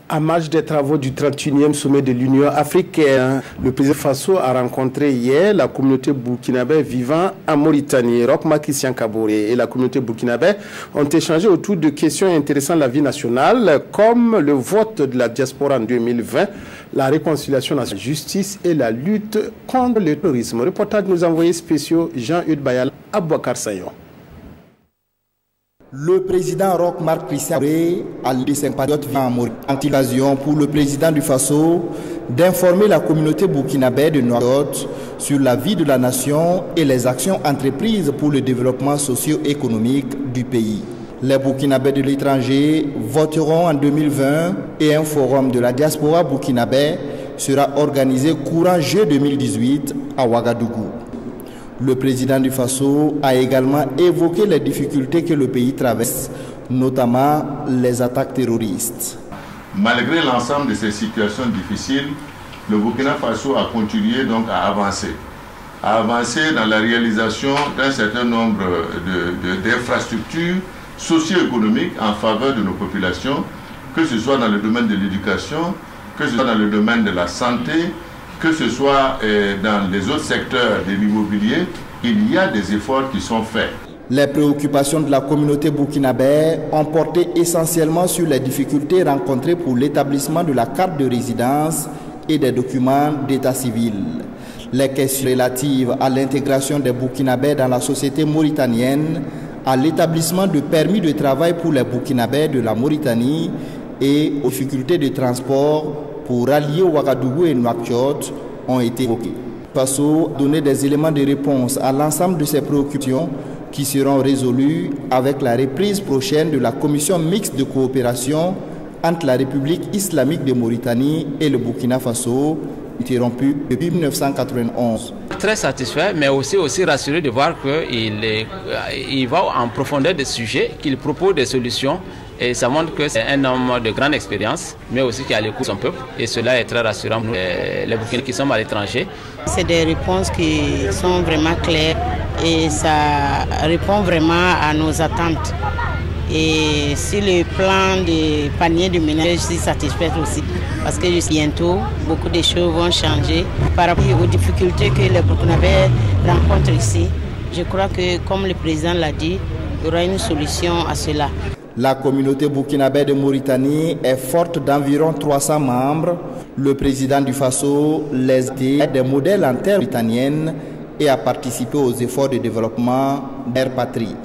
En marge des travaux du 31e sommet de l'Union africaine, le président Faso a rencontré hier la communauté burkinabé vivant en Mauritanie. Roch-Marc Christian Kaboré et la communauté burkinabé ont échangé autour de questions intéressant la vie nationale, comme le vote de la diaspora en 2020, la réconciliation nationale, la justice et la lutte contre le terrorisme. Reportage de nos envoyés spéciaux Jean-Hugues Bayal, Abouakar Sayon. Le président Roch-Marc Christian Kaboré a dit ses compatriotes vivant en Mauritanie. Occasion pour le président du Faso d'informer la communauté burkinabé de Nouakchott sur la vie de la nation et les actions entreprises pour le développement socio-économique du pays. Les Burkinabés de l'étranger voteront en 2020 et un forum de la diaspora burkinabé sera organisé courant juillet 2018 à Ouagadougou. Le président du Faso a également évoqué les difficultés que le pays traverse, notamment les attaques terroristes. Malgré l'ensemble de ces situations difficiles, le Burkina Faso a continué donc à avancer dans la réalisation d'un certain nombre d'infrastructures socio-économiques en faveur de nos populations, que ce soit dans le domaine de l'éducation, que ce soit dans le domaine de la santé, que ce soit dans les autres secteurs de l'immobilier. Il y a des efforts qui sont faits. Les préoccupations de la communauté burkinabé ont porté essentiellement sur les difficultés rencontrées pour l'établissement de la carte de résidence et des documents d'état civil. Les questions relatives à l'intégration des burkinabés dans la société mauritanienne, à l'établissement de permis de travail pour les burkinabés de la Mauritanie et aux difficultés de transport pour rallier Ouagadougou et Nouakchott ont été évoquées. Faso a donné des éléments de réponse à l'ensemble de ces préoccupations qui seront résolues avec la reprise prochaine de la commission mixte de coopération entre la République islamique de Mauritanie et le Burkina Faso, interrompue depuis 1991. Très satisfait, mais aussi rassuré de voir qu'il va en profondeur des sujets, qu'il propose des solutions. Et ça montre que c'est un homme de grande expérience, mais aussi qui a l'écoute de son peuple. Et cela est très rassurant pour les Burkinabés qui sont à l'étranger. C'est des réponses qui sont vraiment claires et ça répond vraiment à nos attentes. Et sur le plan des paniers de ménage, je suis satisfaite aussi. Parce que bientôt, beaucoup de choses vont changer. Par rapport aux difficultés que les Burkinabés rencontrent ici, je crois que, comme le président l'a dit, il y aura une solution à cela. La communauté burkinabé de Mauritanie est forte d'environ 300 membres. Le président du Faso les a des modèles en terre mauritanienne et a participé aux efforts de développement d'air patrie.